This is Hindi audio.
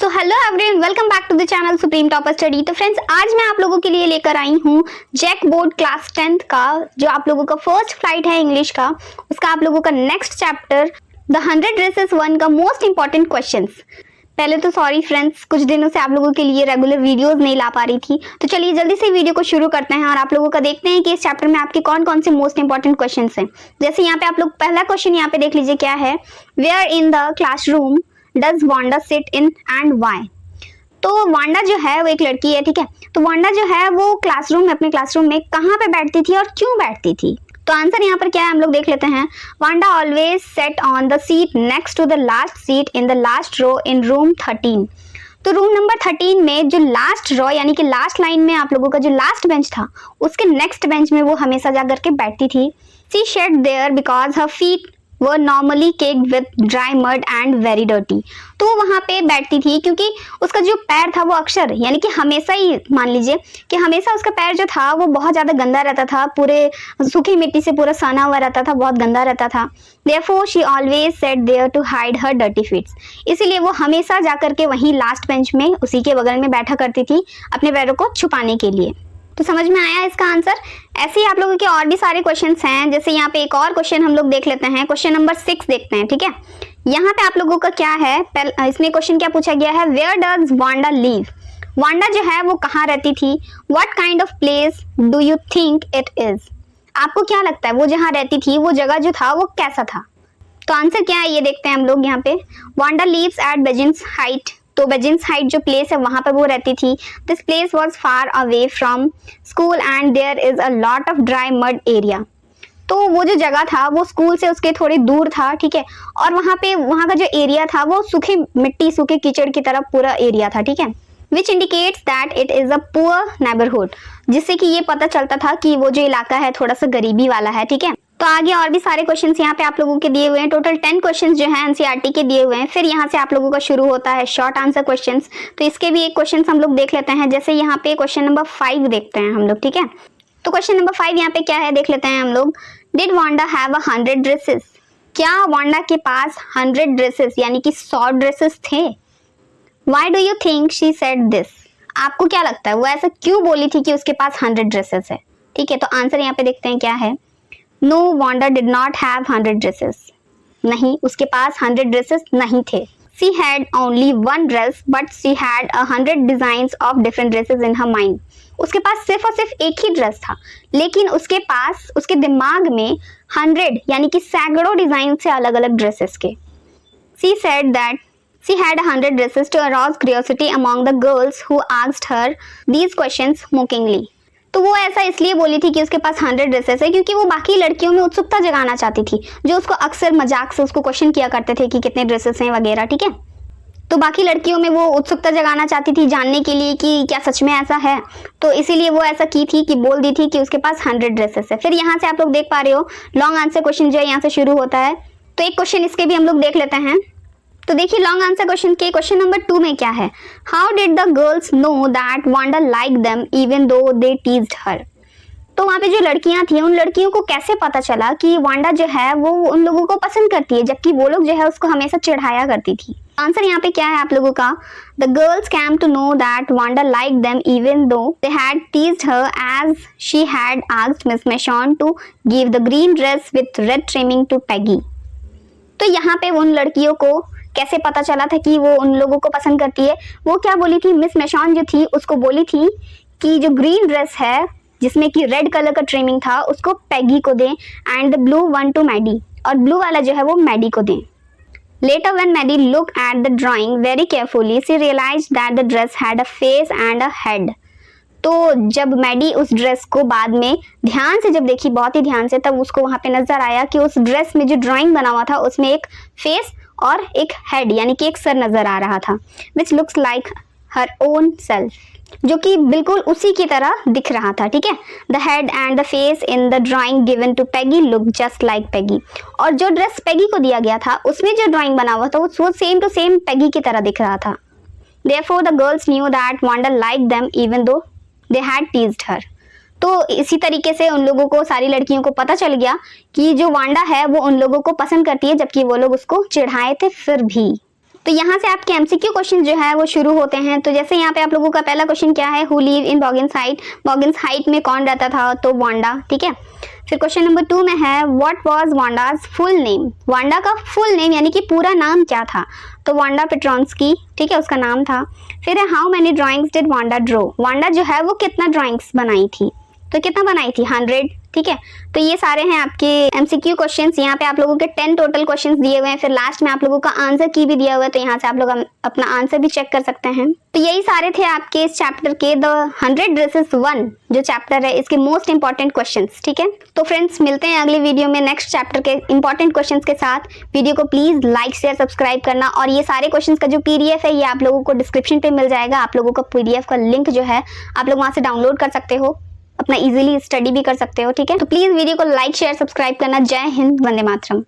So hello everyone, welcome back to the channel supreme topper study. तो फ्रेंड्स, आज मैं आप लोगों के लिए लेकर आई हूँ जैक बोर्ड क्लास 10th का जो आप लोगों का फर्स्ट फ्लाइट है इंग्लिश का, उसका आप लोगों का नेक्स्ट चैप्टर द 100 ड्रेसेस 1 का मोस्ट इंपॉर्टेंट क्वेश्चंस। पहले तो सॉरी फ्रेंड्स, कुछ दिनों से आप लोगों के लिए रेगुलर वीडियोस नहीं ला पा रही थी, तो चलिए जल्दी से वीडियो को शुरू करते हैं और आप लोगों का देखते हैं कि इस चैप्टर में आपके कौन कौन से मोस्ट इंपॉर्टेंट क्वेश्चंस हैं। जैसे यहाँ पे आप लोग पहला क्वेश्चन यहाँ पे देख लीजिए क्या है, where in the classroom does Wanda sit in and why. तो वांडा जो है वो एक लड़की है, ठीक है। तो वांडा जो है वो क्लासरूम में, अपने क्लासरूम में कहाँ पे बैठती थी और क्यों बैठती थी। तो आंसर यहाँ पर क्या है हम लोग देख लेते हैं। Wanda always sat on the seat next to the last seat in the last row in room 13। तो रूम नंबर 13 में जो लास्ट रो यानी कि लास्ट लाइन में आप लोगों का जो लास्ट बेंच था, उसके नेक्स्ट बेंच में वो हमेशा जाकर के बैठती थी। She she'd there because her feet वो normally caked with dry mud and very dirty. तो वो वहाँ पे बैठती थी क्योंकि उसका जो पैर था वो अक्सर यानी कि हमेशा ही मान लीजिए कि हमेशा उसका पैर जो था वो बहुत ज़्यादा गंदा रहता था, पूरे सूखी मिट्टी से पूरा सना हुआ रहता था, बहुत गंदा रहता था। Therefore she always sat there to hide her dirty feet। इसीलिए वो हमेशा जाकर के वहीं लास्ट बेंच में उसी के बगल में बैठा करती थी अपने पैरों को छुपाने के लिए। तो समझ में आया इसका आंसर। ऐसे ही आप लोगों के और भी सारे क्वेश्चंस हैं। जैसे यहाँ पे एक और क्वेश्चन हम लोग देख लेते हैं, क्वेश्चन नंबर 6 देखते हैं, ठीक है। यहाँ पे आप लोगों का क्या है, इसमें क्वेश्चन क्या पूछा गया है, where does Wanda live. Wanda जो है वो कहाँ रहती थी, what kind of place do you think it is. आपको क्या लगता है वो जहाँ रहती थी वो जगह जो था वो कैसा था। तो आंसर क्या है ये देखते हैं हम लोग यहाँ पे। Wanda lives at Boggins height. तो बेजिंस हाइट जो प्लेस है वहां पर वो रहती थी। This place was far away from school and there is a lot of dry mud area. तो वो जो जगह था वो स्कूल से उसके थोड़े दूर था, ठीक है। और वहां का जो एरिया था वो सूखे मिट्टी, सूखे कीचड़ की तरफ पूरा एरिया था, ठीक है। Which indicates that it is a poor neighbourhood, जिससे कि ये पता चलता था कि वो जो इलाका है थोड़ा सा गरीबी वाला है, ठीक है। तो आगे और भी सारे क्वेश्चंस यहाँ पे आप लोगों के दिए हुए हैं। टोटल 10 क्वेश्चंस जो हैं एनसीईआरटी के दिए हुए हैं। फिर यहाँ से आप लोगों का शुरू होता है शॉर्ट आंसर क्वेश्चंस। तो इसके भी एक क्वेश्चन हम लोग देख लेते हैं। जैसे यहाँ पे क्वेश्चन नंबर 5 देखते हैं हम लोग, ठीक है। तो क्वेश्चन नंबर 5 यहाँ पे क्या है देख लेते हैं हम लोग। Did Wanda have 100 dresses. क्या वांडा के पास 100 ड्रेसेस यानी कि 100 ड्रेसेस थे। Why do you think she said this. आपको क्या लगता है वो ऐसा क्यों बोली थी कि उसके पास 100 ड्रेसेस है, ठीक है। तो आंसर यहाँ पे देखते हैं क्या है। No, Wanda did not have 100 dresses। नहीं, उसके पास 100 ड्रेसेस नहीं थे। She had only one dress, but she had 100 designs of different dresses in her mind। उसके पास सिर्फ और सिर्फ एक ही ड्रेस था, लेकिन उसके पास उसके दिमाग में 100 यानी कि सैकड़ों डिजाइन से अलग अलग ड्रेसेस के। She said that she had 100 dresses to arouse curiosity among the girls who asked her these questions mockingly। तो वो ऐसा इसलिए बोली थी कि उसके पास 100 ड्रेसेस है क्योंकि वो बाकी लड़कियों में उत्सुकता जगाना चाहती थी, जो उसको अक्सर मजाक से उसको क्वेश्चन किया करते थे कि कितने ड्रेसेस हैं वगैरह, ठीक है। तो बाकी लड़कियों में वो उत्सुकता जगाना चाहती थी जानने के लिए कि क्या सच में ऐसा है। तो इसीलिए वो ऐसा की थी कि बोल दी थी कि उसके पास 100 ड्रेसेस है। फिर यहाँ से आप लोग देख पा रहे हो लॉन्ग आंसर क्वेश्चन जो है यहाँ से शुरू होता है। तो एक क्वेश्चन इसके भी हम लोग देख लेते हैं। तो देखिए लॉन्ग आंसर क्वेश्चन के क्वेश्चन नंबर 2 में क्या है, how did the girls no that Wanda like them even though they teased हर। तो वहाँ पे जो लड़कियां थी उन लड़कियों को कैसे पता चला कि वांडा जो है वो उन लोगों को पसंद करती है, जबकि वो लोग जो है उसको हमेशा चिढ़ाया करती थी। आंसर यहाँ पे क्या है आप लोगों का, the girls came to know that Wanda like them even though they had teased her as she had asked Miss Mason to give the green dress with red trimming to Peggy. तो यहाँ पे उन लड़कियों को कैसे पता चला था कि वो उन लोगों को पसंद करती है, वो क्या बोली थी, मिस मेशॉन जो थी उसको बोली थी कि जो ग्रीन ड्रेस है जिसमें कि रेड कलर का ट्रिमिंग था उसको पैगी को दें and the blue one to Maddie, और ब्लू वाला जो है वो मैडी को दें। Later when Maddie look at the drawing very carefully she realised that the dress had a face and a head. तो जब मैडी उस ड्रेस को बाद में ध्यान से जब देखी, बहुत ही ध्यान से, तब उसको वहाँ पे नजर आया कि उस ड्रेस में जो ड्राइंग बना हुआ था उसमें एक फेस और एक हेड यानी कि एक सर नजर आ रहा था, which looks like her own self, जो कि बिल्कुल उसी की तरह दिख रहा था, ठीक है। The head and the face in the drawing given to Peggy look just like Peggy. और जो ड्रेस पैगी को दिया गया था उसमें जो ड्राइंग बना हुआ था वो सेम टू सेम पैगी की तरह दिख रहा था। Therefore the girls knew that Wanda liked them even though they had teased her। तो इसी तरीके से उन लोगों को, सारी लड़कियों को पता चल गया कि जो वांडा है वो उन लोगों को पसंद करती है, जबकि वो लोग उसको चिढ़ाए थे फिर भी। तो यहाँ से आपके एमसीक्यू क्वेश्चन जो है वो शुरू होते हैं। तो जैसे यहाँ पे आप लोगों का पहला क्वेश्चन क्या है, who live in Boggins height, Boggins height में कौन रहता था, तो वांडा, ठीक है। फिर क्वेश्चन नंबर 2 में है what was Wanda's full name, Wanda का फुल नेम यानी कि पूरा नाम क्या था, तो वांडा पेट्रोंस्की, ठीक है, उसका नाम था। फिर है how many drawings did Wanda draw, Wanda जो है वो कितना ड्राइंग्स बनाई थी, तो कितना बनाई थी 100, ठीक है। तो ये सारे हैं आपके एमसीक्यू क्वेश्चंस। यहाँ पे आप लोगों के 10 टोटल क्वेश्चंस दिए हुए हैं। फिर लास्ट में आप लोगों का आंसर की भी दिया हुआ है, तो यहाँ से आप लोग अपना आंसर भी चेक कर सकते हैं। तो यही सारे थे आपके इस चैप्टर के द 100 ड्रेसेस 1 जो चैप्टर है इसके मोस्ट इंपॉर्टेंट क्वेश्चंस, ठीक है। तो फ्रेंड्स मिलते हैं अगले वीडियो में नेक्स्ट चैप्टर के इंपॉर्टेंट क्वेश्चंस के साथ। वीडियो को प्लीज लाइक शेयर सब्सक्राइब करना, और ये सारे क्वेश्चंस का जो पीडीएफ है ये आप लोगों को डिस्क्रिप्शन पे मिल जाएगा। आप लोगों का पीडीएफ का लिंक जो है आप लोग वहां से डाउनलोड कर सकते हो, अपना इजीली स्टडी भी कर सकते हो, ठीक है। तो प्लीज वीडियो को लाइक शेयर सब्सक्राइब करना। जय हिंद, वंदे मातरम।